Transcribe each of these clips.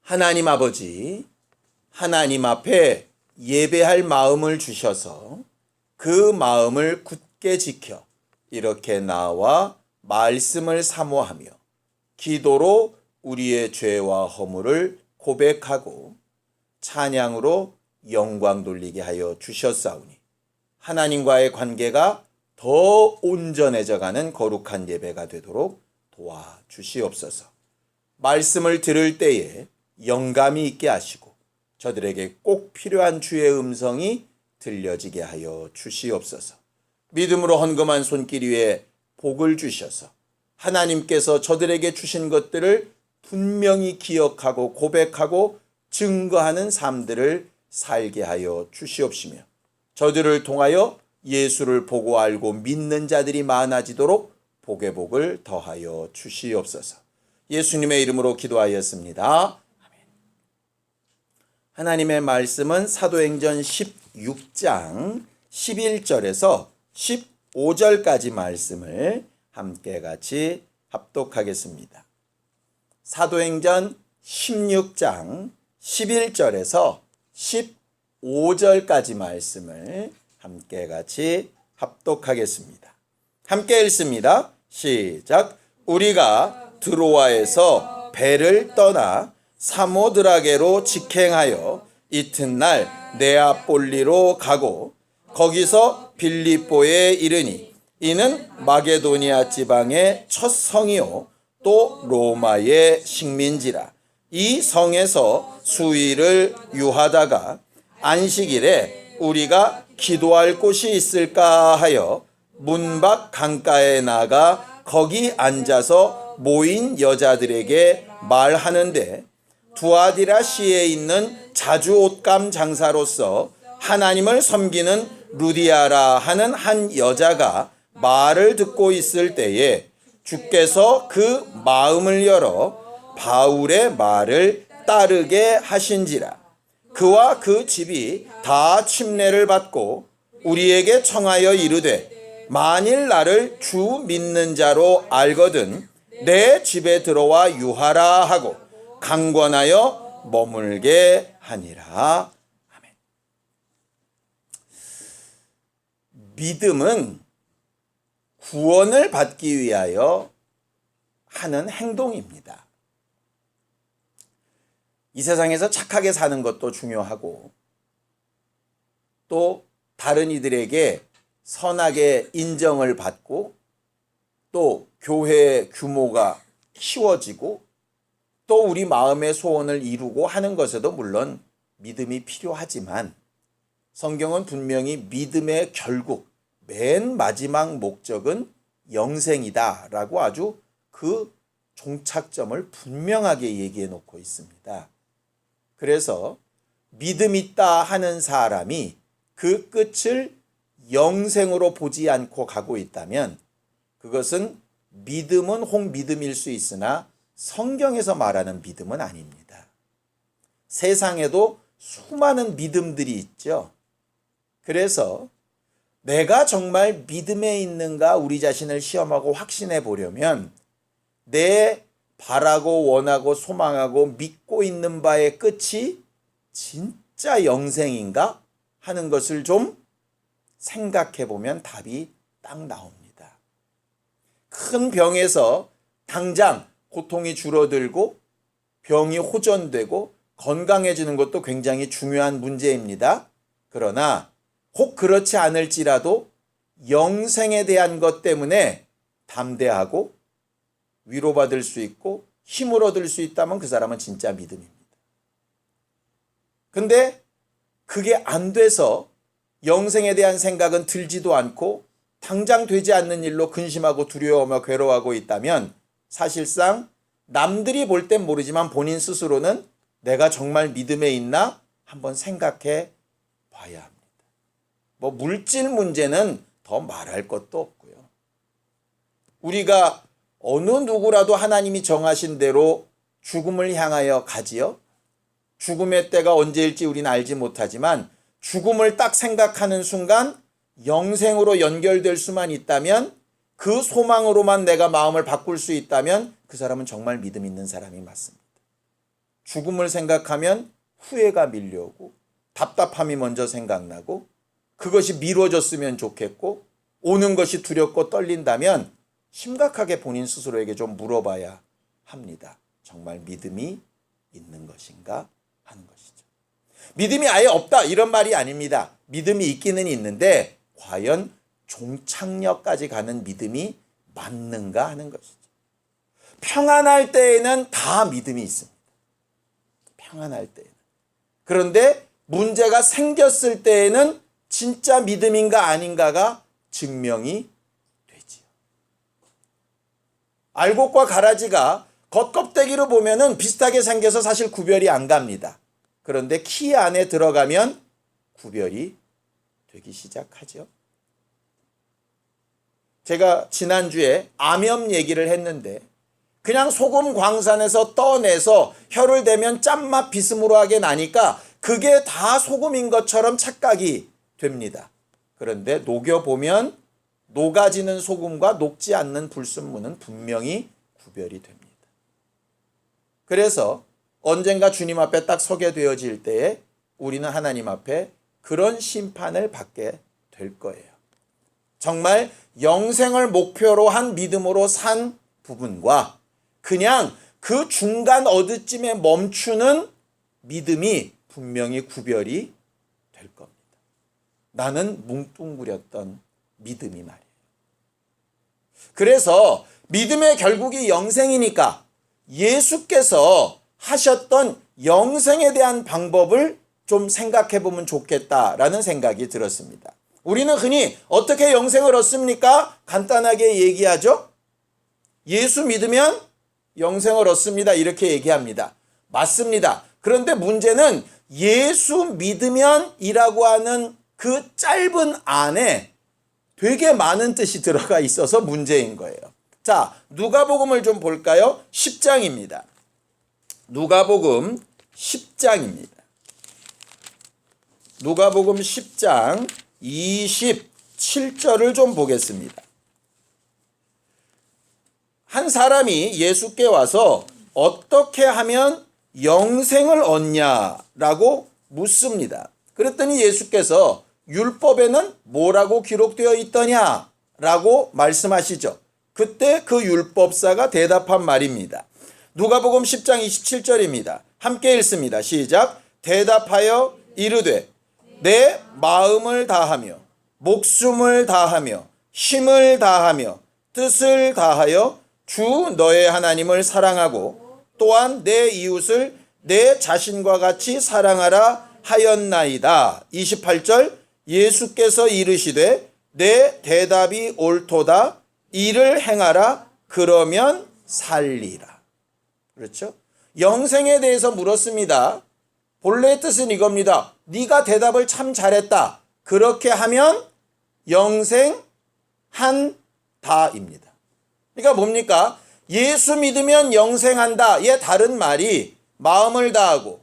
하나님 아버지, 하나님 앞에 예배할 마음을 주셔서 그 마음을 굳게 지켜 이렇게 나와 말씀을 사모하며 기도로 우리의 죄와 허물을 고백하고 찬양으로 영광 돌리게 하여 주셨사오니 하나님과의 관계가 더 온전해져가는 거룩한 예배가 되도록 도와주시옵소서. 말씀을 들을 때에 영감이 있게 하시고 저들에게 꼭 필요한 주의 음성이 들려지게 하여 주시옵소서. 믿음으로 헌금한 손길 위에 복을 주셔서 하나님께서 저들에게 주신 것들을 분명히 기억하고 고백하고 증거하는 삶들을 살게 하여 주시옵시며 저들을 통하여 예수를 보고 알고 믿는 자들이 많아지도록 복의 복을 더하여 주시옵소서. 예수님의 이름으로 기도하였습니다. 하나님의 말씀은 사도행전 16장 11절에서 15절까지 말씀을 함께 같이 합독하겠습니다. 사도행전 16장 11절에서 15절까지 말씀을 함께 같이 합독하겠습니다. 함께 읽습니다. 시작. 우리가 드로아에서 배를 떠나 사모드라게로 직행하여 이튿날 네아폴리로 가고 거기서 빌립보에 이르니 이는 마게도니아 지방의 첫 성이요 또 로마의 식민지라. 이 성에서 수일을 유하다가 안식일에 우리가 기도할 곳이 있을까 하여 문 밖 강가에 나가 거기 앉아서 모인 여자들에게 말하는데 두아디라시에 있는 자주 옷감 장사로서 하나님을 섬기는 루디아라 하는 한 여자가 말을 듣고 있을 때에 주께서 그 마음을 열어 바울의 말을 따르게 하신지라. 그와 그 집이 다 침례를 받고 우리에게 청하여 이르되 만일 나를 주 믿는 자로 알거든 내 집에 들어와 유하라 하고 강권하여 머물게 하니라. 아멘. 믿음은 구원을 받기 위하여 하는 행동입니다. 이 세상에서 착하게 사는 것도 중요하고 또 다른 이들에게 선하게 인정을 받고 또 교회의 규모가 키워지고 또 우리 마음의 소원을 이루고 하는 것에도 물론 믿음이 필요하지만 성경은 분명히 믿음의 결국 맨 마지막 목적은 영생이다라고 아주 그 종착점을 분명하게 얘기해 놓고 있습니다. 그래서 믿음 있다 하는 사람이 그 끝을 영생으로 보지 않고 가고 있다면 그것은 믿음은 홍믿음일 수 있으나 성경에서 말하는 믿음은 아닙니다. 세상에도 수많은 믿음들이 있죠. 그래서 내가 정말 믿음에 있는가 우리 자신을 시험하고 확신해 보려면 내 바라고 원하고 소망하고 믿고 있는 바의 끝이 진짜 영생인가 하는 것을 좀 생각해 보면 답이 딱 나옵니다. 큰 병에서 당장 고통이 줄어들고 병이 호전되고 건강해지는 것도 굉장히 중요한 문제입니다. 그러나 혹 그렇지 않을지라도 영생에 대한 것 때문에 담대하고 위로받을 수 있고 힘을 얻을 수 있다면 그 사람은 진짜 믿음입니다. 근데 그게 안 돼서 영생에 대한 생각은 들지도 않고 당장 되지 않는 일로 근심하고 두려워하며 괴로워하고 있다면 사실상 남들이 볼 땐 모르지만 본인 스스로는 내가 정말 믿음에 있나 한번 생각해 봐야 합니다. 뭐 물질 문제는 더 말할 것도 없고요. 우리가 어느 누구라도 하나님이 정하신 대로 죽음을 향하여 가지요. 죽음의 때가 언제일지 우리는 알지 못하지만 죽음을 딱 생각하는 순간 영생으로 연결될 수만 있다면 그 소망으로만 내가 마음을 바꿀 수 있다면 그 사람은 정말 믿음 있는 사람이 맞습니다. 죽음을 생각하면 후회가 밀려오고 답답함이 먼저 생각나고 그것이 미뤄졌으면 좋겠고 오는 것이 두렵고 떨린다면 심각하게 본인 스스로에게 좀 물어봐야 합니다. 정말 믿음이 있는 것인가 하는 것이죠. 믿음이 아예 없다 이런 말이 아닙니다. 믿음이 있기는 있는데 과연 종착역까지 가는 믿음이 맞는가 하는 것이죠. 평안할 때에는 다 믿음이 있습니다. 평안할 때에는. 그런데 문제가 생겼을 때에는 진짜 믿음인가 아닌가가 증명이 되지요. 알곡과 가라지가 겉껍데기로 보면은 비슷하게 생겨서 사실 구별이 안 갑니다. 그런데 키 안에 들어가면 구별이 되기 시작하죠. 제가 지난주에 암염 얘기를 했는데 그냥 소금 광산에서 떠내서 혀를 대면 짠맛 비스무리하게 나니까 그게 다 소금인 것처럼 착각이 됩니다. 그런데 녹여보면 녹아지는 소금과 녹지 않는 불순물은 분명히 구별이 됩니다. 그래서 언젠가 주님 앞에 딱 서게 되어질 때에 우리는 하나님 앞에 그런 심판을 받게 될 거예요. 정말 영생을 목표로 한 믿음으로 산 부분과 그냥 그 중간 어디쯤에 멈추는 믿음이 분명히 구별이 될 겁니다. 나는 뭉뚱그렸던 믿음이 말이에요. 그래서 믿음의 결국이 영생이니까 예수께서 하셨던 영생에 대한 방법을 좀 생각해 보면 좋겠다라는 생각이 들었습니다. 우리는 흔히 어떻게 영생을 얻습니까? 간단하게 얘기하죠. 예수 믿으면 영생을 얻습니다. 이렇게 얘기합니다. 맞습니다. 그런데 문제는 예수 믿으면이라고 하는 그 짧은 안에 되게 많은 뜻이 들어가 있어서 문제인 거예요. 자, 누가복음을 좀 볼까요? 10장입니다. 누가복음 10장입니다. 누가복음 10장 27절을 좀 보겠습니다. 한 사람이 예수께 와서 어떻게 하면 영생을 얻냐라고 묻습니다. 그랬더니 예수께서 율법에는 뭐라고 기록되어 있더냐라고 말씀하시죠. 그때 그 율법사가 대답한 말입니다. 누가복음 10장 27절입니다. 함께 읽습니다. 시작. 대답하여 이르되 내 마음을 다하며 목숨을 다하며 힘을 다하며 뜻을 다하여 주 너의 하나님을 사랑하고 또한 내 이웃을 내 자신과 같이 사랑하라 하였나이다. 28절 예수께서 이르시되 내 대답이 옳도다. 이를 행하라. 그러면 살리라. 그렇죠? 영생에 대해서 물었습니다. 본래의 뜻은 이겁니다. 네가 대답을 참 잘했다. 그렇게 하면 영생한다입니다. 그러니까 뭡니까? 예수 믿으면 영생한다의 다른 말이 마음을 다하고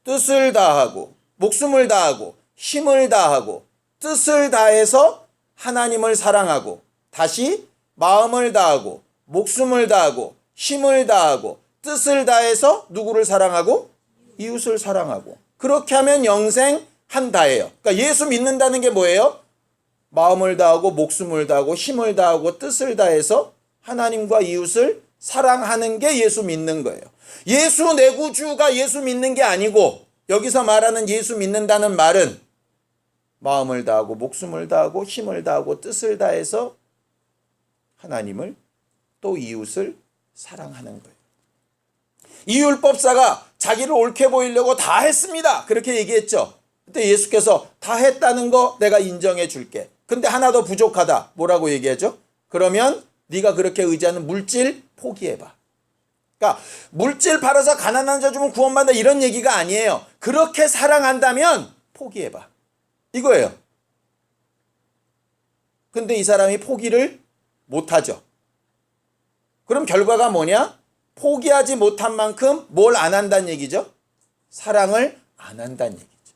뜻을 다하고 목숨을 다하고 힘을 다하고 뜻을 다해서 하나님을 사랑하고 다시 마음을 다하고 목숨을 다하고 힘을 다하고 뜻을 다해서 누구를 사랑하고 이웃을 사랑하고 그렇게 하면 영생한다예요. 그러니까 예수 믿는다는 게 뭐예요? 마음을 다하고 목숨을 다하고 힘을 다하고 뜻을 다해서 하나님과 이웃을 사랑하는 게 예수 믿는 거예요. 예수 내 구주가 예수 믿는 게 아니고 여기서 말하는 예수 믿는다는 말은 마음을 다하고 목숨을 다하고 힘을 다하고 뜻을 다해서 하나님을 또 이웃을 사랑하는 거예요. 이 율법사가 자기를 옳게 보이려고 다 했습니다. 그렇게 얘기했죠. 그때 예수께서 다 했다는 거 내가 인정해 줄게. 근데 하나 더 부족하다. 뭐라고 얘기하죠? 그러면 네가 그렇게 의지하는 물질 포기해봐. 그러니까 물질 팔아서 가난한 자 주면 구원받는다 이런 얘기가 아니에요. 그렇게 사랑한다면 포기해봐. 이거예요. 근데 이 사람이 포기를 못하죠. 그럼 결과가 뭐냐? 포기하지 못한 만큼 뭘 안 한다는 얘기죠? 사랑을 안 한다는 얘기죠.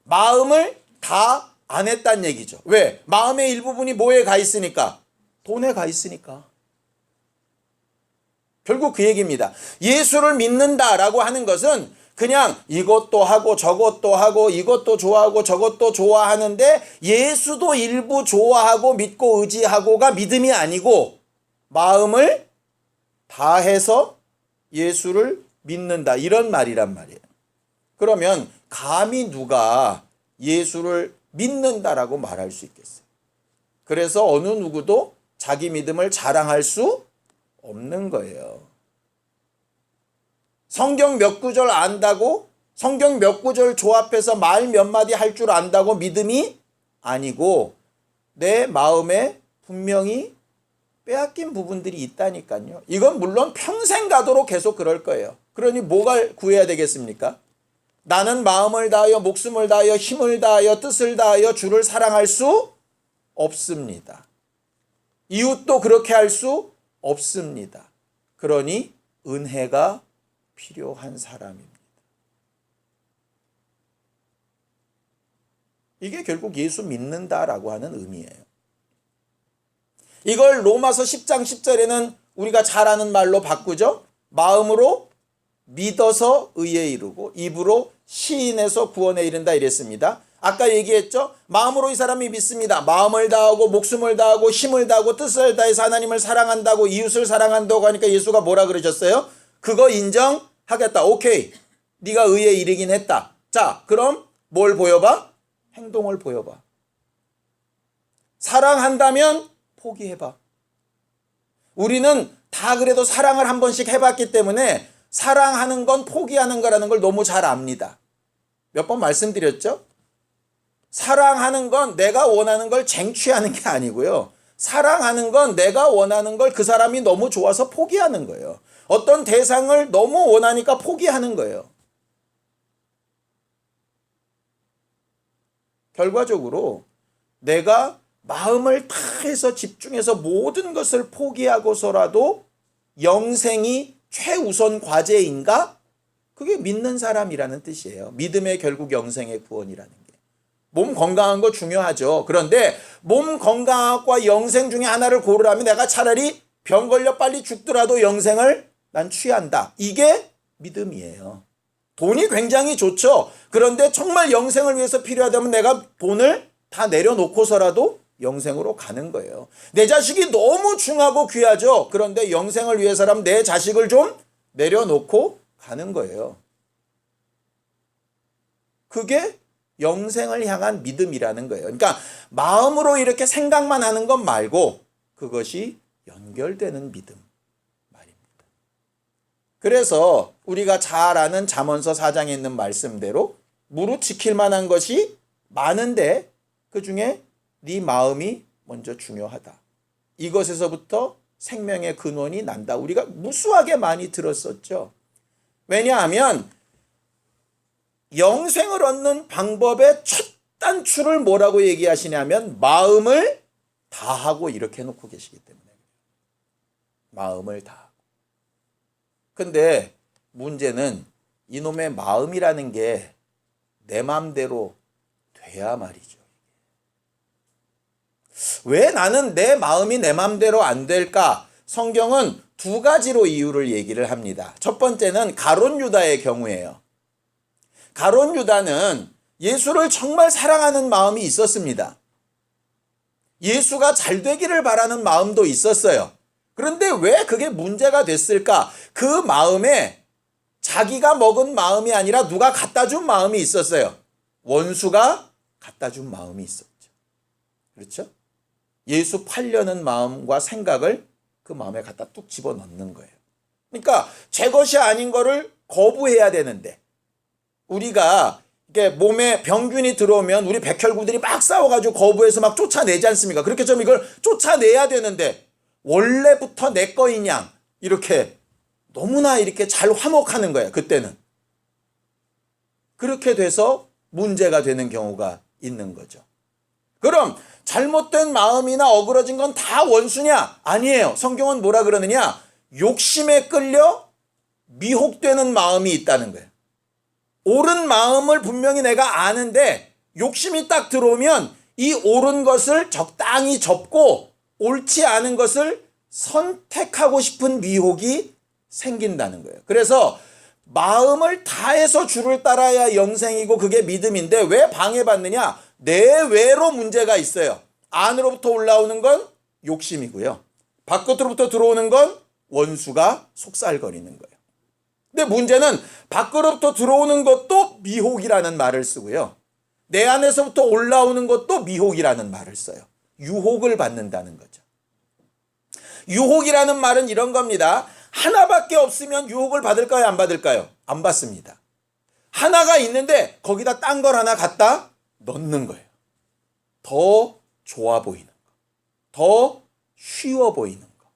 마음을 다 안 했다는 얘기죠. 왜? 마음의 일부분이 뭐에 가 있으니까? 돈에 가 있으니까. 결국 그 얘기입니다. 예수를 믿는다라고 하는 것은 그냥 이것도 하고 저것도 하고 이것도 좋아하고 저것도 좋아하는데 예수도 일부 좋아하고 믿고 의지하고가 믿음이 아니고 마음을 다해서 예수를 믿는다, 이런 말이란 말이에요. 그러면 감히 누가 예수를 믿는다라고 말할 수 있겠어요? 그래서 어느 누구도 자기 믿음을 자랑할 수 없는 거예요. 성경 몇 구절 안다고, 성경 몇 구절 조합해서 말 몇 마디 할 줄 안다고 믿음이 아니고 내 마음에 분명히 빼앗긴 부분들이 있다니까요. 이건 물론 평생 가도록 계속 그럴 거예요. 그러니 뭐가 구해야 되겠습니까? 나는 마음을 다하여 목숨을 다하여 힘을 다하여 뜻을 다하여 주를 사랑할 수 없습니다. 이웃도 그렇게 할 수 없습니다. 그러니 은혜가 필요한 사람입니다. 이게 결국 예수 믿는다라고 하는 의미예요. 이걸 로마서 10장 10절에는 우리가 잘 아는 말로 바꾸죠. 마음으로 믿어서 의에 이르고 입으로 시인해서 구원에 이른다 이랬습니다. 아까 얘기했죠. 마음으로 이 사람이 믿습니다. 마음을 다하고 목숨을 다하고 힘을 다하고 뜻을 다해서 하나님을 사랑한다고, 이웃을 사랑한다고 하니까 예수가 뭐라 그러셨어요? 그거 인정하겠다. 오케이. 네가 의에 이르긴 했다. 자, 그럼 뭘 보여봐? 행동을 보여봐. 사랑한다면 포기해봐. 우리는 다 그래도 사랑을 한 번씩 해봤기 때문에 사랑하는 건 포기하는 거라는 걸 너무 잘 압니다. 몇 번 말씀드렸죠? 사랑하는 건 내가 원하는 걸 쟁취하는 게 아니고요. 사랑하는 건 내가 원하는 걸 그 사람이 너무 좋아서 포기하는 거예요. 어떤 대상을 너무 원하니까 포기하는 거예요. 결과적으로 내가 마음을 다해서 집중해서 모든 것을 포기하고서라도 영생이 최우선 과제인가? 그게 믿는 사람이라는 뜻이에요. 믿음의 결국 영생의 구원이라는 게. 몸 건강한 거 중요하죠. 그런데 몸 건강과 영생 중에 하나를 고르라면 내가 차라리 병 걸려 빨리 죽더라도 영생을 난 취한다. 이게 믿음이에요. 돈이 굉장히 좋죠. 그런데 정말 영생을 위해서 필요하다면 내가 돈을 다 내려놓고서라도 영생으로 가는 거예요. 내 자식이 너무 중하고 귀하죠. 그런데 영생을 위해서라면 내 자식을 좀 내려놓고 가는 거예요. 그게 영생을 향한 믿음이라는 거예요. 그러니까 마음으로 이렇게 생각만 하는 것 말고 그것이 연결되는 믿음 말입니다. 그래서 우리가 잘 아는 잠언서 4장에 있는 말씀대로 무릇 지킬 만한 것이 많은데 그중에 네 마음이 먼저 중요하다. 이것에서부터 생명의 근원이 난다. 우리가 무수하게 많이 들었었죠. 왜냐하면 영생을 얻는 방법의 첫 단추를 뭐라고 얘기하시냐면 마음을 다하고 이렇게 해놓고 계시기 때문에. 마음을 다하고. 근데 문제는 이놈의 마음이라는 게 내 마음대로 돼야 말이죠. 왜 나는 내 마음이 내 마음대로 안 될까? 성경은 두 가지로 이유를 얘기를 합니다. 첫 번째는 가룟 유다의 경우예요. 가룟 유다는 예수를 정말 사랑하는 마음이 있었습니다. 예수가 잘 되기를 바라는 마음도 있었어요. 그런데 왜 그게 문제가 됐을까? 그 마음에 자기가 먹은 마음이 아니라 누가 갖다 준 마음이 있었어요. 원수가 갖다 준 마음이 있었죠. 그렇죠? 예수 팔려는 마음과 생각을 그 마음에 갖다 뚝 집어넣는 거예요. 그러니까 제 것이 아닌 거를 거부해야 되는데 우리가 이게 몸에 병균이 들어오면 우리 백혈구들이 막 싸워가지고 거부해서 막 쫓아내지 않습니까? 그렇게 좀 이걸 쫓아내야 되는데 원래부터 내 거인 양 이렇게 너무나 이렇게 잘 화목하는 거예요. 그때는. 그렇게 돼서 문제가 되는 경우가 있는 거죠. 그럼 잘못된 마음이나 어그러진 건 다 원수냐? 아니에요. 성경은 뭐라 그러느냐? 욕심에 끌려 미혹되는 마음이 있다는 거예요. 옳은 마음을 분명히 내가 아는데 욕심이 딱 들어오면 이 옳은 것을 적당히 접고 옳지 않은 것을 선택하고 싶은 미혹이 생긴다는 거예요. 그래서 마음을 다해서 주를 따라야 영생이고 그게 믿음인데 왜 방해받느냐? 내외로 문제가 있어요. 안으로부터 올라오는 건 욕심이고요. 바깥으로부터 들어오는 건 원수가 속살거리는 거예요. 근데 문제는 밖으로부터 들어오는 것도 미혹이라는 말을 쓰고요. 내 안에서부터 올라오는 것도 미혹이라는 말을 써요. 유혹을 받는다는 거죠. 유혹이라는 말은 이런 겁니다. 하나밖에 없으면 유혹을 받을까요? 안 받을까요? 안 받습니다. 하나가 있는데 거기다 딴 걸 하나 갖다 넣는 거예요. 더 좋아 보이는 거, 더 쉬워 보이는 거,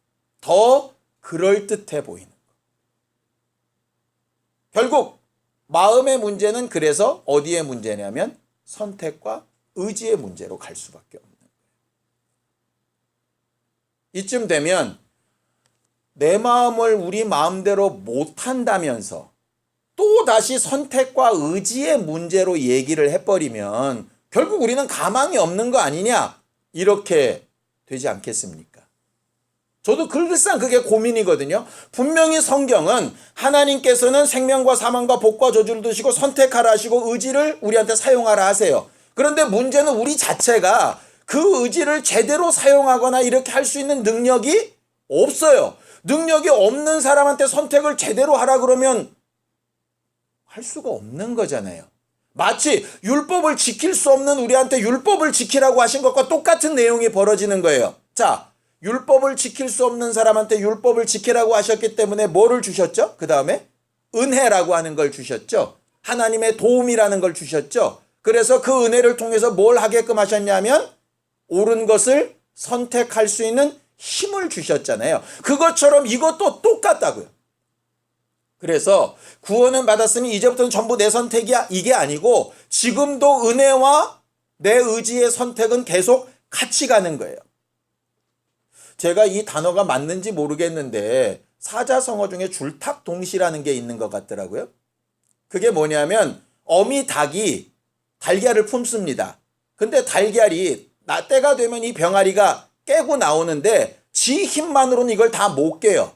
더 그럴듯해 보이는 거. 결국 마음의 문제는 그래서 어디에 문제냐면 선택과 의지의 문제로 갈 수밖에 없는 거예요. 이쯤 되면 내 마음을 우리 마음대로 못한다면서 또 다시 선택과 의지의 문제로 얘기를 해버리면 결국 우리는 가망이 없는 거 아니냐? 이렇게 되지 않겠습니까? 저도 글상 그게 고민이거든요. 분명히 성경은 하나님께서는 생명과 사망과 복과 저주를 두시고 선택하라 하시고 의지를 우리한테 사용하라 하세요. 그런데 문제는 우리 자체가 그 의지를 제대로 사용하거나 이렇게 할 수 있는 능력이 없어요. 능력이 없는 사람한테 선택을 제대로 하라 그러면 할 수가 없는 거잖아요. 마치 율법을 지킬 수 없는 우리한테 율법을 지키라고 하신 것과 똑같은 내용이 벌어지는 거예요. 자, 율법을 지킬 수 없는 사람한테 율법을 지키라고 하셨기 때문에 뭐를 주셨죠? 그 다음에 은혜라고 하는 걸 주셨죠. 하나님의 도움이라는 걸 주셨죠. 그래서 그 은혜를 통해서 뭘 하게끔 하셨냐면 옳은 것을 선택할 수 있는 힘을 주셨잖아요. 그것처럼 이것도 똑같다고요. 그래서 구원은 받았으니 이제부터는 전부 내 선택이야 이게 아니고 지금도 은혜와 내 의지의 선택은 계속 같이 가는 거예요. 제가 이 단어가 맞는지 모르겠는데 사자성어 중에 줄탁동시라는 게 있는 것 같더라고요. 그게 뭐냐면 어미 닭이 달걀을 품습니다. 근데 달걀이 때가 되면 이 병아리가 깨고 나오는데 지 힘만으로는 이걸 다 못 깨요.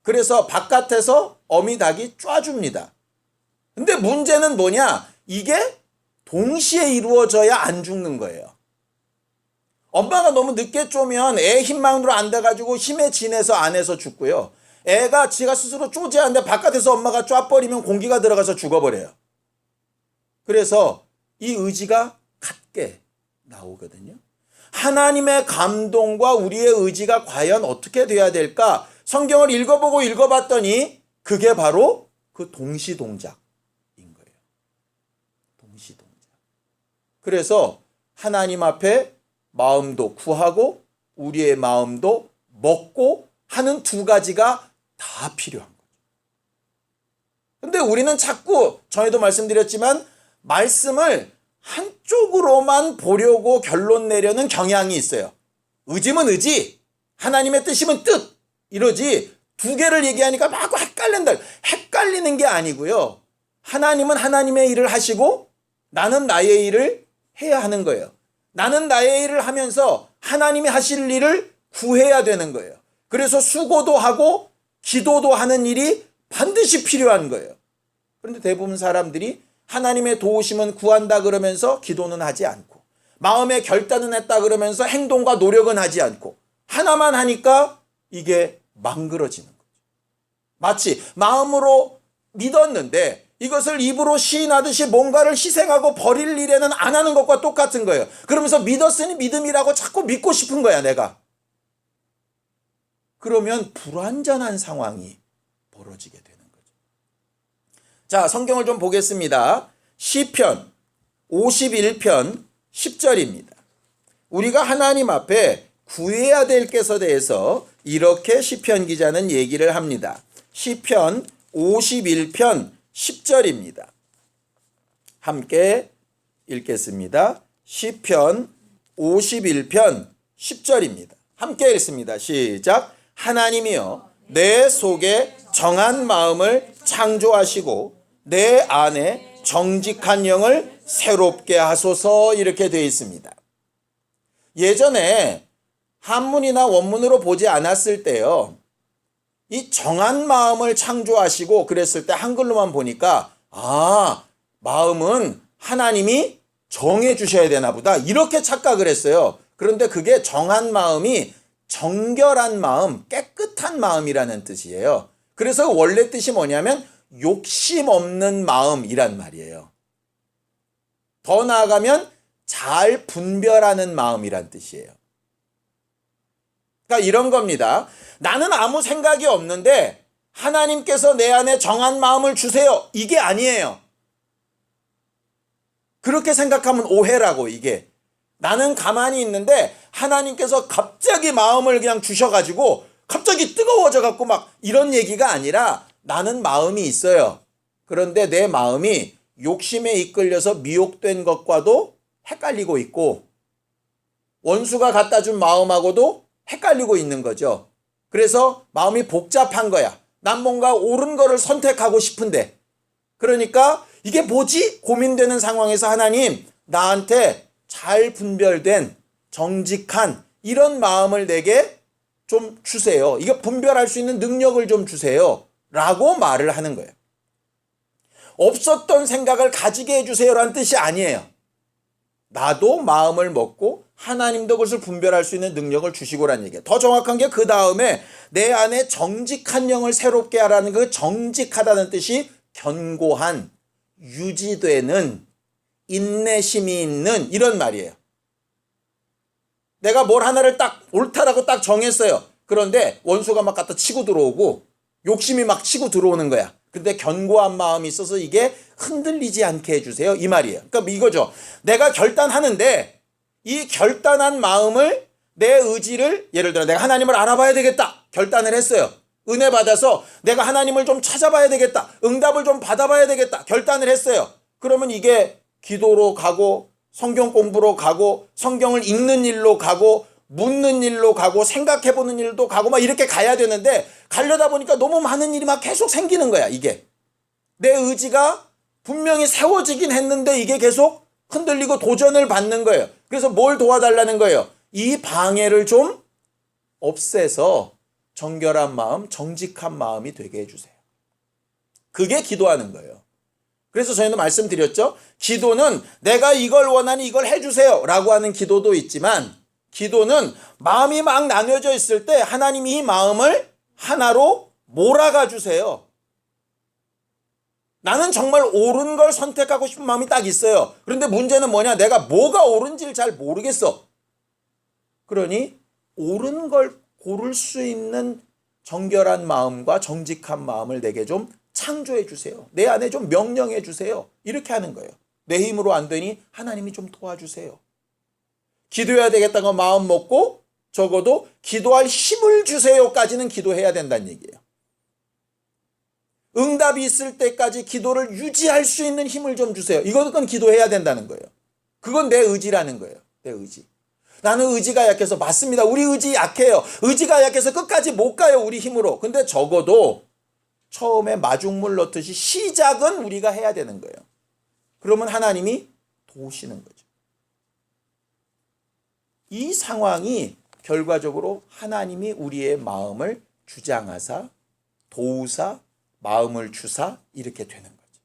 그래서 바깥에서 어미 닭이 쪄줍니다. 근데 문제는 뭐냐? 이게 동시에 이루어져야 안 죽는 거예요. 엄마가 너무 늦게 쪼면 애 힘만으로 안 돼가지고 힘에 진해서 안에서 죽고요. 애가 지가 스스로 쪼지 않는데 바깥에서 엄마가 쪄버리면 공기가 들어가서 죽어버려요. 그래서 이 의지가 같게 나오거든요. 하나님의 감동과 우리의 의지가 과연 어떻게 돼야 될까? 성경을 읽어보고 읽어봤더니 그게 바로 그 동시동작인 거예요. 동시동작. 그래서 하나님 앞에 마음도 구하고 우리의 마음도 먹고 하는 두 가지가 다 필요한 거죠. 근데 우리는 자꾸 전에도 말씀드렸지만 말씀을 한쪽으로만 보려고 결론 내려는 경향이 있어요. 의지면 의지, 하나님의 뜻이면 뜻 이러지 두 개를 얘기하니까 막 헷갈린다. 헷갈리는 게 아니고요. 하나님은 하나님의 일을 하시고 나는 나의 일을 해야 하는 거예요. 나는 나의 일을 하면서 하나님이 하실 일을 구해야 되는 거예요. 그래서 수고도 하고 기도도 하는 일이 반드시 필요한 거예요. 그런데 대부분 사람들이 하나님의 도우심은 구한다 그러면서 기도는 하지 않고 마음의 결단은 했다 그러면서 행동과 노력은 하지 않고 하나만 하니까 이게 망그러지는 거죠. 마치 마음으로 믿었는데 이것을 입으로 시인하듯이 뭔가를 희생하고 버릴 일에는 안 하는 것과 똑같은 거예요. 그러면서 믿었으니 믿음이라고 자꾸 믿고 싶은 거야 내가. 그러면 불완전한 상황이 벌어지게 되는 거죠. 자, 성경을 좀 보겠습니다. 시편 51편 10절입니다. 우리가 하나님 앞에 구해야 될 것에 대해서 이렇게 시편 기자는 얘기를 합니다. 시편 51편 10절입니다. 함께 읽겠습니다. 시편 51편 10절입니다. 함께 읽습니다. 시작. 하나님이여 내 속에 정한 마음을 창조하시고 내 안에 정직한 영을 새롭게 하소서 이렇게 되어 있습니다. 예전에 한문이나 원문으로 보지 않았을 때요. 이 정한 마음을 창조하시고 그랬을 때 한글로만 보니까 마음은 하나님이 정해 주셔야 되나 보다 이렇게 착각을 했어요. 그런데 그게 정한 마음이 정결한 마음, 깨끗한 마음이라는 뜻이에요. 그래서 원래 뜻이 뭐냐면 욕심 없는 마음이란 말이에요. 더 나아가면 잘 분별하는 마음이란 뜻이에요. 그러니까 이런 겁니다. 나는 아무 생각이 없는데 하나님께서 내 안에 정한 마음을 주세요. 이게 아니에요. 그렇게 생각하면 오해라고 이게. 나는 가만히 있는데 하나님께서 갑자기 마음을 그냥 주셔가지고 갑자기 뜨거워져갖고 막 이런 얘기가 아니라 나는 마음이 있어요. 그런데 내 마음이 욕심에 이끌려서 미혹된 것과도 헷갈리고 있고 원수가 갖다 준 마음하고도 헷갈리고 있는 거죠. 그래서 마음이 복잡한 거야. 난 뭔가 옳은 거를 선택하고 싶은데 그러니까 이게 뭐지? 고민되는 상황에서 하나님 나한테 잘 분별된 정직한 이런 마음을 내게 좀 주세요. 이거 분별할 수 있는 능력을 좀 주세요. 라고 말을 하는 거예요. 없었던 생각을 가지게 해주세요라는 뜻이 아니에요. 나도 마음을 먹고 하나님도 그것을 분별할 수 있는 능력을 주시고라는 얘기예요. 더 정확한 게 그 다음에 내 안에 정직한 영을 새롭게 하라는 그 정직하다는 뜻이 견고한, 유지되는, 인내심이 있는 이런 말이에요. 내가 뭘 하나를 딱 옳다라고 딱 정했어요. 그런데 원수가 막 갖다 치고 들어오고 욕심이 막 치고 들어오는 거야. 근데 견고한 마음이 있어서 이게 흔들리지 않게 해주세요. 이 말이에요. 그러니까 이거죠. 내가 결단하는데 이 결단한 마음을 내 의지를 예를 들어 내가 하나님을 알아봐야 되겠다. 결단을 했어요. 은혜 받아서 내가 하나님을 좀 찾아봐야 되겠다. 응답을 좀 받아봐야 되겠다. 결단을 했어요. 그러면 이게 기도로 가고 성경 공부로 가고 성경을 읽는 일로 가고 묻는 일로 가고 생각해보는 일도 가고 막 이렇게 가야 되는데 가려다 보니까 너무 많은 일이 막 계속 생기는 거야. 이게 내 의지가 분명히 세워지긴 했는데 이게 계속 흔들리고 도전을 받는 거예요. 그래서 뭘 도와달라는 거예요? 이 방해를 좀 없애서 정결한 마음, 정직한 마음이 되게 해주세요. 그게 기도하는 거예요. 그래서 저희는 말씀드렸죠. 기도는 내가 이걸 원하니 이걸 해주세요 라고 하는 기도도 있지만 기도는 마음이 막 나뉘어져 있을 때 하나님이 이 마음을 하나로 몰아가 주세요. 나는 정말 옳은 걸 선택하고 싶은 마음이 딱 있어요. 그런데 문제는 뭐냐? 내가 뭐가 옳은지를 잘 모르겠어. 그러니 옳은 걸 고를 수 있는 정결한 마음과 정직한 마음을 내게 좀 창조해 주세요. 내 안에 좀 명령해 주세요. 이렇게 하는 거예요. 내 힘으로 안 되니 하나님이 좀 도와주세요. 기도해야 되겠다고 마음 먹고 적어도 기도할 힘을 주세요까지는 기도해야 된다는 얘기예요. 응답이 있을 때까지 기도를 유지할 수 있는 힘을 좀 주세요. 이것은 기도해야 된다는 거예요. 그건 내 의지라는 거예요. 내 의지. 나는 의지가 약해서 맞습니다. 우리 의지 약해요. 의지가 약해서 끝까지 못 가요. 우리 힘으로. 근데 적어도 처음에 마중물 넣듯이 시작은 우리가 해야 되는 거예요. 그러면 하나님이 도우시는 거죠. 이 상황이 결과적으로 하나님이 우리의 마음을 주장하사 도우사 마음을 주사 이렇게 되는 거죠.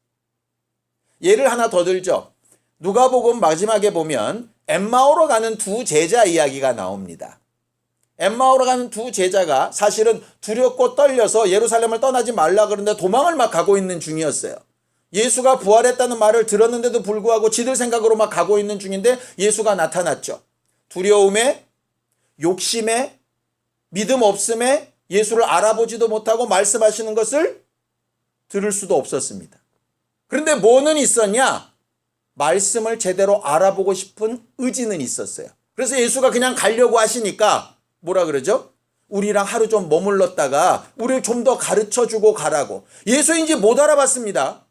예를 하나 더 들죠. 누가복음 마지막에 보면 엠마오로 가는 두 제자 이야기가 나옵니다. 엠마오로 가는 두 제자가 사실은 두렵고 떨려서 예루살렘을 떠나지 말라 그러는데 도망을 막 가고 있는 중이었어요. 예수가 부활했다는 말을 들었는데도 불구하고 지들 생각으로 막 가고 있는 중인데 예수가 나타났죠. 두려움에, 욕심에, 믿음 없음에 예수를 알아보지도 못하고 말씀하시는 것을 들을 수도 없었습니다. 그런데 뭐는 있었냐? 말씀을 제대로 알아보고 싶은 의지는 있었어요. 그래서 예수가 그냥 가려고 하시니까 뭐라 그러죠? 우리랑 하루 좀 머물렀다가 우리를 좀 더 가르쳐주고 가라고. 예수인지 못 알아봤습니다.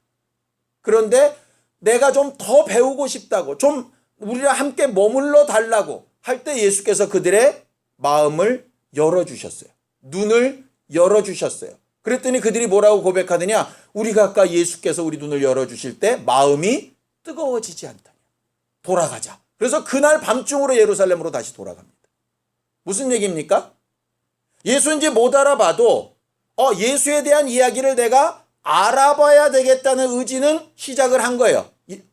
그런데 내가 좀 더 배우고 싶다고, 좀 우리랑 함께 머물러 달라고 할 때 예수께서 그들의 마음을 열어주셨어요. 눈을 열어주셨어요. 그랬더니 그들이 뭐라고 고백하느냐? 우리가 아까 예수께서 우리 눈을 열어주실 때 마음이 뜨거워지지 않다냐. 돌아가자. 그래서 그날 밤중으로 예루살렘으로 다시 돌아갑니다. 무슨 얘기입니까? 예수인지 못 알아봐도 예수에 대한 이야기를 내가 알아봐야 되겠다는 의지는 시작을 한 거예요.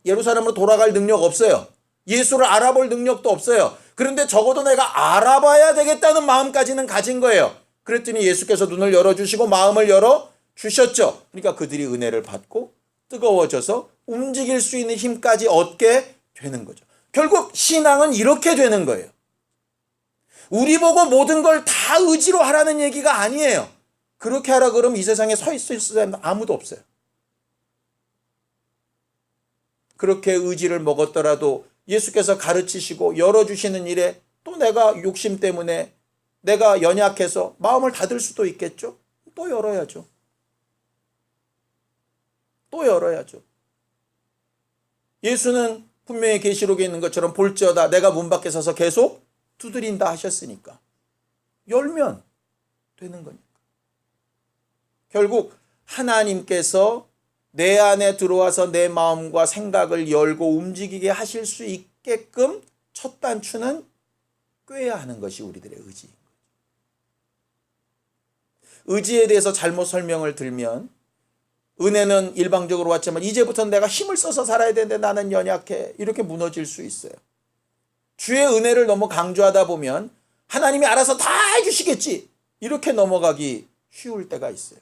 예루살렘으로 돌아갈 능력 없어요. 예수를 알아볼 능력도 없어요. 그런데 적어도 내가 알아봐야 되겠다는 마음까지는 가진 거예요. 그랬더니 예수께서 눈을 열어주시고 마음을 열어주셨죠. 그러니까 그들이 은혜를 받고 뜨거워져서 움직일 수 있는 힘까지 얻게 되는 거죠. 결국 신앙은 이렇게 되는 거예요. 우리 보고 모든 걸 다 의지로 하라는 얘기가 아니에요. 그렇게 하라 그러면 이 세상에 서 있을 사람 아무도 없어요. 그렇게 의지를 먹었더라도 예수께서 가르치시고 열어주시는 일에 또 내가 욕심 때문에 내가 연약해서 마음을 닫을 수도 있겠죠. 또 열어야죠. 또 열어야죠. 예수는 분명히 계시록에 있는 것처럼 볼지어다 내가 문 밖에 서서 계속 두드린다 하셨으니까 열면 되는 거니까. 결국 하나님께서 내 안에 들어와서 내 마음과 생각을 열고 움직이게 하실 수 있게끔 첫 단추는 꿰야 하는 것이 우리들의 의지인 거죠. 의지에 대해서 잘못 설명을 들면 은혜는 일방적으로 왔지만 이제부터는 내가 힘을 써서 살아야 되는데 나는 연약해. 이렇게 무너질 수 있어요. 주의 은혜를 너무 강조하다 보면 하나님이 알아서 다 해주시겠지. 이렇게 넘어가기 쉬울 때가 있어요.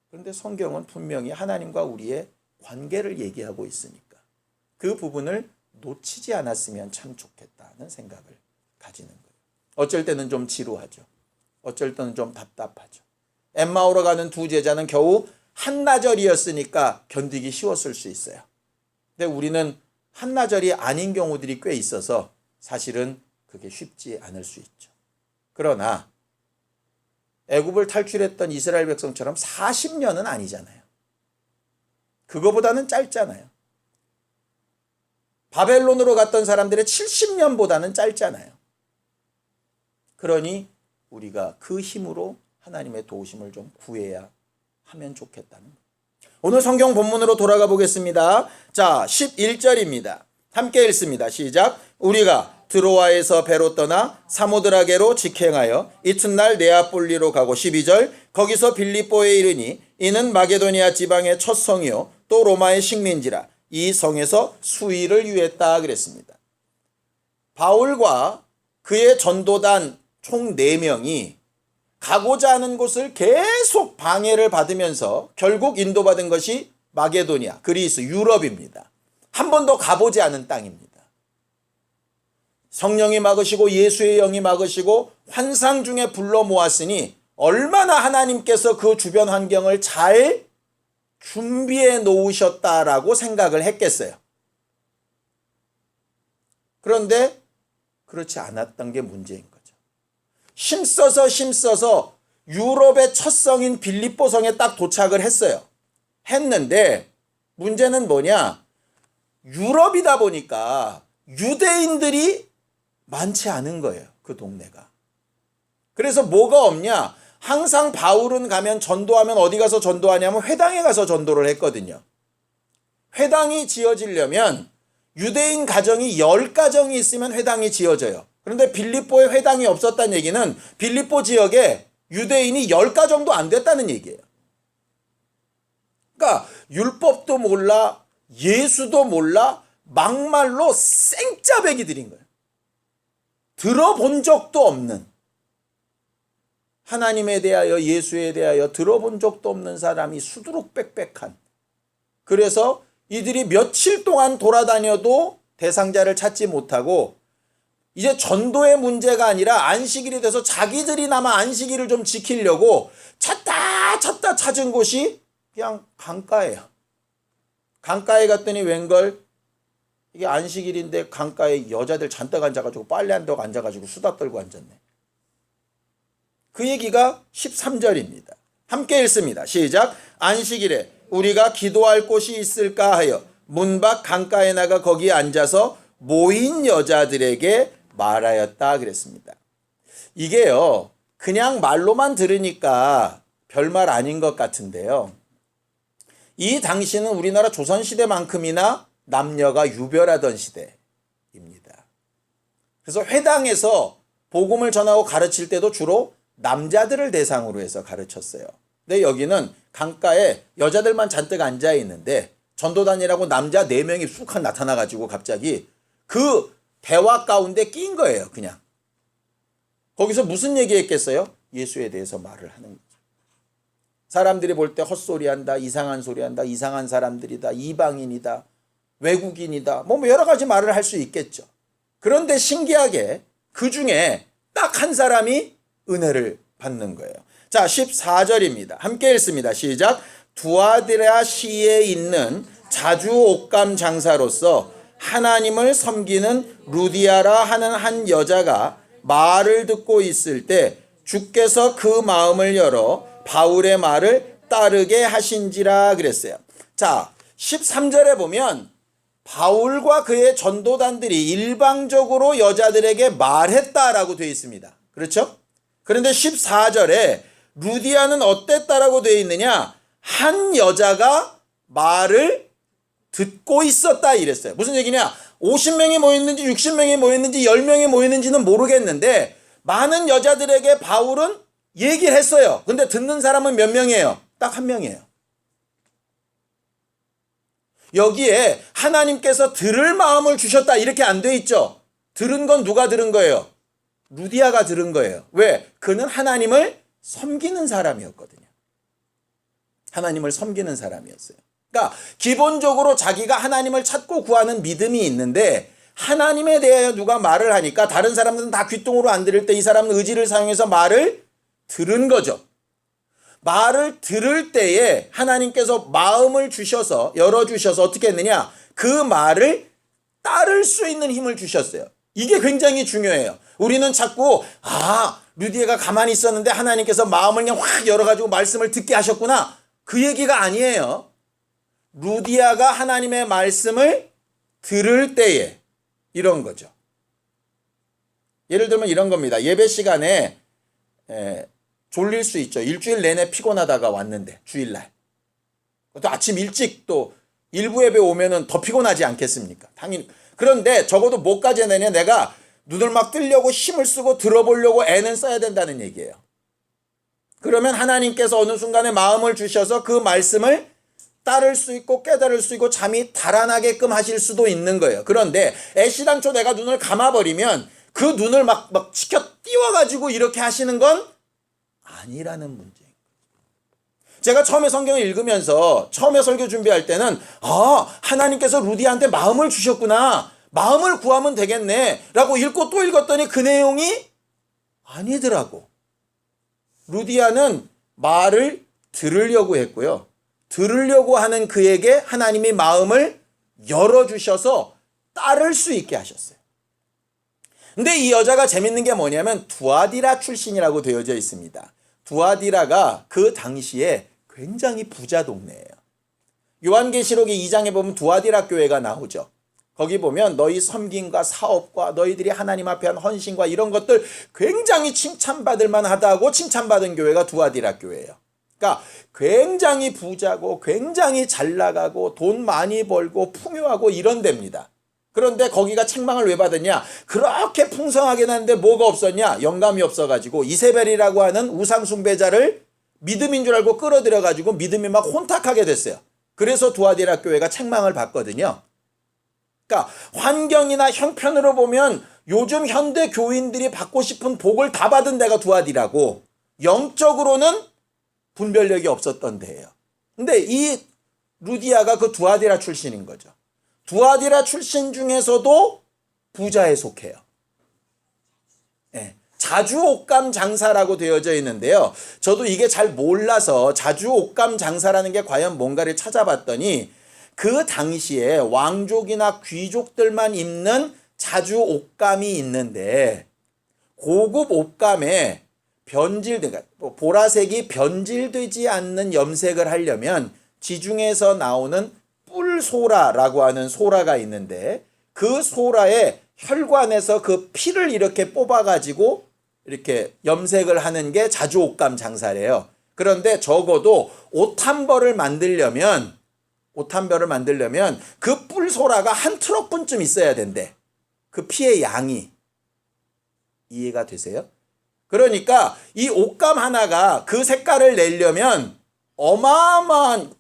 그런데 성경은 분명히 하나님과 우리의 관계를 얘기하고 있으니까 그 부분을 놓치지 않았으면 참 좋겠다는 생각을 가지는 거예요. 어쩔 때는 좀 지루하죠. 어쩔 때는 좀 답답하죠. 엠마오로 가는 두 제자는 겨우 한나절이었으니까 견디기 쉬웠을 수 있어요. 근데 우리는 한나절이 아닌 경우들이 꽤 있어서 사실은 그게 쉽지 않을 수 있죠. 그러나 애굽을 탈출했던 이스라엘 백성처럼 40년은 아니잖아요. 그거보다는 짧잖아요. 바벨론으로 갔던 사람들의 70년보다는 짧잖아요. 그러니 우리가 그 힘으로 하나님의 도우심을 좀 구해야 하면 좋겠다는 거예요. 오늘 성경 본문으로 돌아가 보겠습니다. 자, 11절입니다. 함께 읽습니다. 시작. 우리가 드로아에서 배로 떠나 사모드라게로 직행하여 이튿날 네아폴리로 가고 12절 거기서 빌립보에 이르니 이는 마게도니아 지방의 첫 성이요 또 로마의 식민지라 이 성에서 수일을 유했다 그랬습니다. 바울과 그의 전도단 총 4명이 가고자 하는 곳을 계속 방해를 받으면서 결국 인도받은 것이 마게도니아, 그리스, 유럽입니다. 한 번도 가보지 않은 땅입니다. 성령이 막으시고 예수의 영이 막으시고 환상 중에 불러 모았으니 얼마나 하나님께서 그 주변 환경을 잘 준비해 놓으셨다라고 생각을 했겠어요. 그런데 그렇지 않았던 게 문제인 거죠. 힘써서 유럽의 첫 성인 빌립보 성에 딱 도착을 했어요. 했는데 문제는 뭐냐? 유럽이다 보니까 유대인들이 많지 않은 거예요. 그 동네가. 그래서 뭐가 없냐? 항상 바울은 가면 전도하면 어디 가서 전도하냐면 회당에 가서 전도를 했거든요. 회당이 지어지려면 유대인 가정이 10가정이 있으면 회당이 지어져요. 그런데 빌립보에 회당이 없었다는 얘기는 빌립보 지역에 유대인이 10가정도 안 됐다는 얘기예요. 그러니까 율법도 몰라 예수도 몰라 막말로 생짜배기 들인 거예요. 들어본 적도 없는, 하나님에 대하여 예수에 대하여 들어본 적도 없는 사람이 수두룩 빽빽한, 그래서 이들이 며칠 동안 돌아다녀도 대상자를 찾지 못하고 이제 전도의 문제가 아니라 안식일이 돼서 자기들이나마 안식일을 좀 지키려고 찾다 찾은 곳이 그냥 강가예요. 강가에 갔더니 웬걸 이게 안식일인데 강가에 여자들 잔뜩 앉아가지고 빨래 한다고 앉아가지고 수다 떨고 앉았네. 그 얘기가 13절입니다. 함께 읽습니다. 시작. 안식일에 우리가 기도할 곳이 있을까 하여 문 밖 강가에 나가 거기에 앉아서 모인 여자들에게 말하였다 그랬습니다. 이게요 그냥 말로만 들으니까 별말 아닌 것 같은데요. 이 당시는 우리나라 조선시대만큼이나 남녀가 유별하던 시대입니다. 그래서 회당에서 복음을 전하고 가르칠 때도 주로 남자들을 대상으로 해서 가르쳤어요. 근데 여기는 강가에 여자들만 잔뜩 앉아 있는데 전도단이라고 남자 4명이 쑥 나타나가지고 갑자기 그 대화 가운데 낀 거예요. 그냥. 거기서 무슨 얘기했겠어요? 예수에 대해서 말을 하는 거죠. 사람들이 볼 때 헛소리한다, 이상한 소리한다, 이상한 사람들이다, 이방인이다, 외국인이다, 뭐 여러 가지 말을 할 수 있겠죠. 그런데 신기하게 그 중에 딱 한 사람이 은혜를 받는 거예요. 자, 14절입니다. 함께 읽습니다. 시작. 두아디라 시에 있는 자주 옷감 장사로서 하나님을 섬기는 루디아라 하는 한 여자가 말을 듣고 있을 때 주께서 그 마음을 열어 바울의 말을 따르게 하신지라 그랬어요. 자, 13절에 보면 바울과 그의 전도단들이 일방적으로 여자들에게 말했다라고 되어 있습니다. 그렇죠? 그런데 14절에 루디아는 어땠다라고 되어 있느냐? 한 여자가 말을 듣고 있었다 이랬어요. 무슨 얘기냐? 50명이 모였는지 60명이 모였는지 10명이 모였는지는 모르겠는데 많은 여자들에게 바울은 얘기를 했어요. 근데 듣는 사람은 몇 명이에요? 딱 한 명이에요. 여기에 하나님께서 들을 마음을 주셨다 이렇게 안 돼 있죠. 들은 건 누가 들은 거예요? 루디아가 들은 거예요. 왜? 그는 하나님을 섬기는 사람이었거든요. 하나님을 섬기는 사람이었어요. 그러니까 기본적으로 자기가 하나님을 찾고 구하는 믿음이 있는데 하나님에 대하여 누가 말을 하니까 다른 사람들은 다 귓등으로 안 들을 때 이 사람은 의지를 사용해서 말을 들은 거죠. 말을 들을 때에 하나님께서 마음을 주셔서 열어주셔서 어떻게 했느냐? 그 말을 따를 수 있는 힘을 주셨어요. 이게 굉장히 중요해요. 우리는 자꾸 루디아가 가만히 있었는데 하나님께서 마음을 그냥 확 열어가지고 말씀을 듣게 하셨구나. 그 얘기가 아니에요. 루디아가 하나님의 말씀을 들을 때에 이런 거죠. 예를 들면 이런 겁니다. 예배 시간에 졸릴 수 있죠. 일주일 내내 피곤하다가 왔는데 주일날. 또 아침 일찍 또 일부 예배 오면은 더 피곤하지 않겠습니까? 당연히. 그런데 적어도 뭐까지 해내냐? 내가 눈을 막 뜨려고 힘을 쓰고 들어보려고 애는 써야 된다는 얘기예요. 그러면 하나님께서 어느 순간에 마음을 주셔서 그 말씀을 따를 수 있고 깨달을 수 있고 잠이 달아나게끔 하실 수도 있는 거예요. 그런데 애시당초 내가 눈을 감아버리면 그 눈을 막 치켜 띄워가지고 이렇게 하시는 건 아니라는 문제예요. 제가 처음에 성경을 읽으면서 처음에 설교 준비할 때는 하나님께서 루디아한테 마음을 주셨구나. 마음을 구하면 되겠네 라고 읽고 또 읽었더니 그 내용이 아니더라고. 루디아는 말을 들으려고 했고요. 들으려고 하는 그에게 하나님이 마음을 열어주셔서 따를 수 있게 하셨어요. 근데 이 여자가 재밌는 게 뭐냐면 두아디라 출신이라고 되어져 있습니다. 두아디라가 그 당시에 굉장히 부자 동네예요. 요한계시록의 2장에 보면 두아디라 교회가 나오죠. 거기 보면 너희 섬김과 사업과 너희들이 하나님 앞에 한 헌신과 이런 것들 굉장히 칭찬받을 만하다고 칭찬받은 교회가 두아디라 교회예요. 그러니까 굉장히 부자고 굉장히 잘 나가고 돈 많이 벌고 풍요하고 이런 데입니다. 그런데 거기가 책망을 왜 받았냐? 그렇게 풍성하게 났는데 뭐가 없었냐? 영감이 없어가지고 이세벨이라고 하는 우상 숭배자를 믿음인 줄 알고 끌어들여가지고 믿음이 막 혼탁하게 됐어요. 그래서 두아디라 교회가 책망을 받거든요. 그러니까 환경이나 형편으로 보면 요즘 현대 교인들이 받고 싶은 복을 다 받은 데가 두아디라고 영적으로는 분별력이 없었던 데예요. 근데 이 루디아가 그 두아디라 출신인 거죠. 두아디라 출신 중에서도 부자에 속해요. 자주 옷감 장사라고 되어져 있는데요. 저도 이게 잘 몰라서 자주 옷감 장사라는 게 과연 뭔가를 찾아봤더니 그 당시에 왕족이나 귀족들만 입는 자주 옷감이 있는데 고급 옷감에 그러니까 보라색이 변질되지 않는 염색을 하려면 지중해에서 나오는 뿔소라라고 하는 소라가 있는데 그 소라의 혈관에서 그 피를 이렇게 뽑아가지고 이렇게 염색을 하는 게 자주 옷감 장사래요. 그런데 적어도 옷 한 벌을 만들려면 그 뿔소라가 한 트럭분쯤 있어야 된대. 그 피의 양이. 이해가 되세요? 그러니까 이 옷감 하나가 그 색깔을 내려면 어마어마한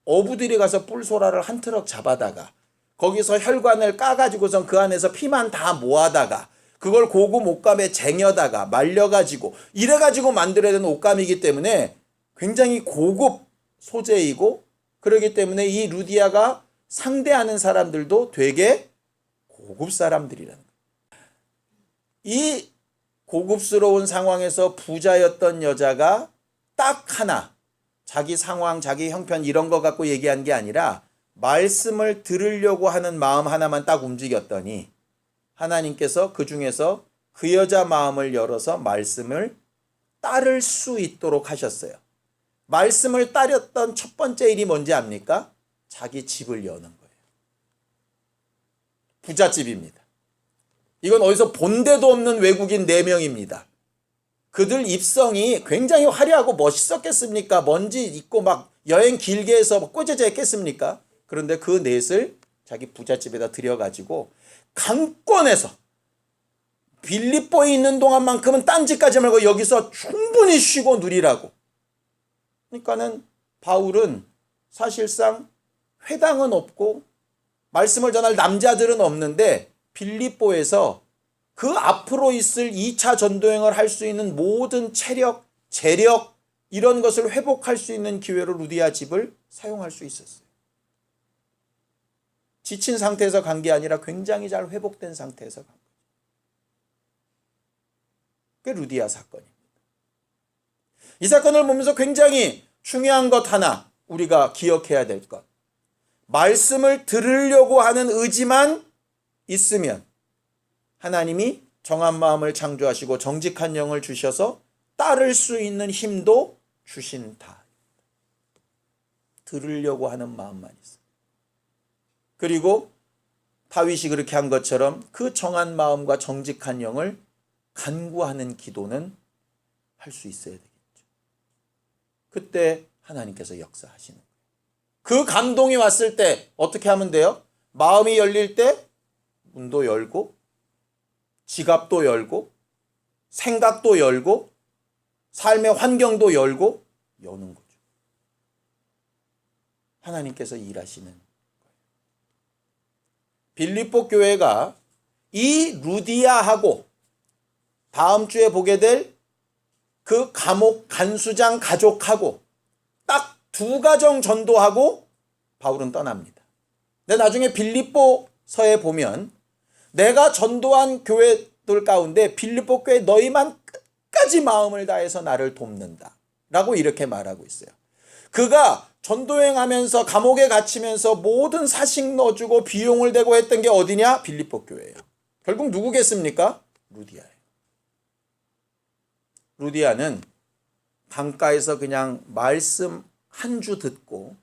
어부들이 가서 뿔소라를 한 트럭 잡아다가 거기서 혈관을 까가지고선 그 안에서 피만 다 모아다가 그걸 고급 옷감에 쟁여다가 말려가지고 이래가지고 만들어야 되는 옷감이기 때문에 굉장히 고급 소재이고, 그러기 때문에 이 루디아가 상대하는 사람들도 되게 고급 사람들이라는 거예요. 이 고급스러운 상황에서 부자였던 여자가 딱 하나, 자기 상황, 자기 형편 이런 거 갖고 얘기한 게 아니라 말씀을 들으려고 하는 마음 하나만 딱 움직였더니 하나님께서 그 중에서 그 여자 마음을 열어서 말씀을 따를 수 있도록 하셨어요. 말씀을 따렸던 첫 번째 일이 뭔지 압니까? 자기 집을 여는 거예요. 부잣집입니다. 이건 어디서 본 데도 없는 외국인 4명입니다. 그들 입성이 굉장히 화려하고 멋있었겠습니까? 먼지 있고 막 여행 길게 해서 꼬재져 했겠습니까? 그런데 그 넷을 자기 부잣집에다 들여가지고 강권에서 빌립보에 있는 동안만큼은 딴짓까지 말고 여기서 충분히 쉬고 누리라고. 그러니까는 바울은 사실상 회당은 없고 말씀을 전할 남자들은 없는데 빌립보에서 그 앞으로 있을 2차 전도행을 할 수 있는 모든 체력, 재력 이런 것을 회복할 수 있는 기회로 루디아 집을 사용할 수 있었어요. 지친 상태에서 간 게 아니라 굉장히 잘 회복된 상태에서 간 거예요. 그게 루디아 사건입니다. 이 사건을 보면서 굉장히 중요한 것 하나 우리가 기억해야 될 것. 말씀을 들으려고 하는 의지만 있으면 하나님이 정한 마음을 창조하시고 정직한 영을 주셔서 따를 수 있는 힘도 주신다. 들으려고 하는 마음만 있어요. 그리고 다윗이 그렇게 한 것처럼 그 정한 마음과 정직한 영을 간구하는 기도는 할 수 있어야 되겠죠. 그때 하나님께서 역사하시는 거예요. 그 감동이 왔을 때 어떻게 하면 돼요? 마음이 열릴 때 문도 열고 지갑도 열고 생각도 열고 삶의 환경도 열고 여는 거죠. 하나님께서 일하시는 거예요. 빌립보 교회가 이 루디아하고 다음 주에 보게 될 그 감옥 간수장 가족하고 딱 2가정 전도하고 바울은 떠납니다. 근데 나중에 빌립보서에 보면 내가 전도한 교회들 가운데 빌립보 교회 너희만 끝까지 마음을 다해서 나를 돕는다 라고 이렇게 말하고 있어요. 그가 전도행하면서 감옥에 갇히면서 모든 사식 넣어주고 비용을 대고 했던 게 어디냐? 빌립보 교회예요. 결국 누구겠습니까? 루디아예요. 루디아는 강가에서 그냥 말씀 한 주 듣고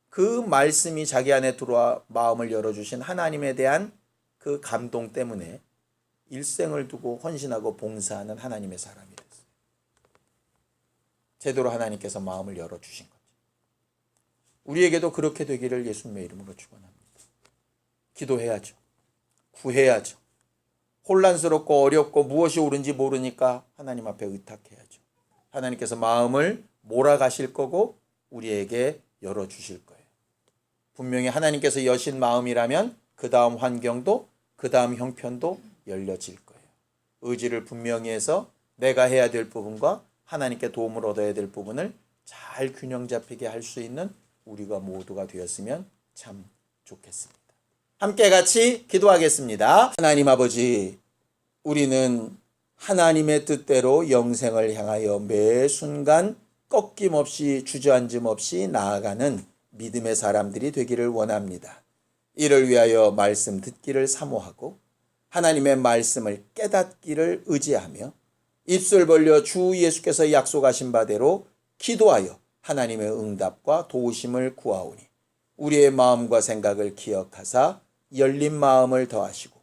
그 말씀이 자기 안에 들어와 마음을 열어주신 하나님에 대한 그 감동 때문에 일생을 두고 헌신하고 봉사하는 하나님의 사람이 됐어요. 제대로 하나님께서 마음을 열어주신 거죠. 우리에게도 그렇게 되기를 예수님의 이름으로 축원합니다. 기도해야죠. 구해야죠. 혼란스럽고 어렵고 무엇이 옳은지 모르니까 하나님 앞에 의탁해야죠. 하나님께서 마음을 몰아가실 거고 우리에게 열어주실 거예요. 분명히 하나님께서 여신 마음이라면 그 다음 환경도 그 다음 형편도 열려질 거예요. 의지를 분명히 해서 내가 해야 될 부분과 하나님께 도움을 얻어야 될 부분을 잘 균형 잡히게 할 수 있는 우리가 모두가 되었으면 참 좋겠습니다. 함께 같이 기도하겠습니다. 하나님 아버지, 우리는 하나님의 뜻대로 영생을 향하여 매 순간 꺾임없이 주저앉음 없이 나아가는 믿음의 사람들이 되기를 원합니다. 이를 위하여 말씀 듣기를 사모하고 하나님의 말씀을 깨닫기를 의지하며 입술 벌려 주 예수께서 약속하신 바대로 기도하여 하나님의 응답과 도우심을 구하오니 우리의 마음과 생각을 기억하사 열린 마음을 더하시고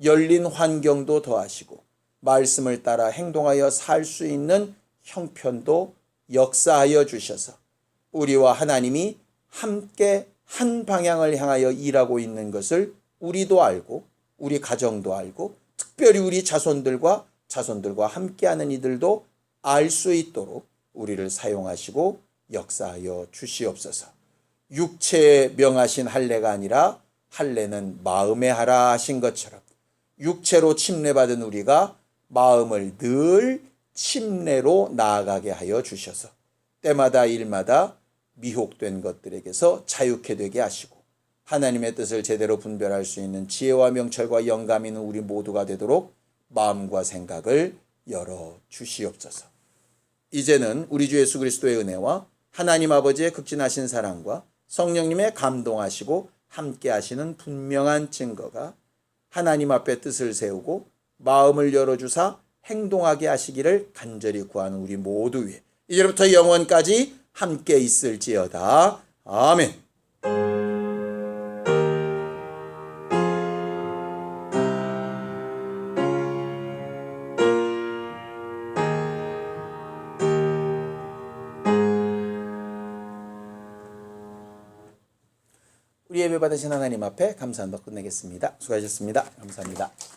열린 환경도 더하시고 말씀을 따라 행동하여 살 수 있는 형편도 역사하여 주셔서 우리와 하나님이 함께 한 방향을 향하여 일하고 있는 것을 우리도 알고 우리 가정도 알고 특별히 우리 자손들과 함께하는 이들도 알 수 있도록 우리를 사용하시고 역사하여 주시옵소서. 육체에 명하신 할례가 아니라 할례는 마음에 하라 하신 것처럼 육체로 침례받은 우리가 마음을 늘 침례로 나아가게 하여 주셔서 때마다 일마다 미혹된 것들에게서 자유케 되게 하시고 하나님의 뜻을 제대로 분별할 수 있는 지혜와 명철과 영감 있는 우리 모두가 되도록 마음과 생각을 열어 주시옵소서. 이제는 우리 주 예수 그리스도의 은혜와 하나님 아버지의 극진하신 사랑과 성령님의 감동하시고 함께 하시는 분명한 증거가 하나님 앞에 뜻을 세우고 마음을 열어주사 행동하게 하시기를 간절히 구하는 우리 모두 위에 이제부터 영원까지 함께 있을지어다. 아멘. 우리 예배 받으신 하나님 앞에 감사한 덕 끝내겠습니다. 수고하셨습니다. 감사합니다.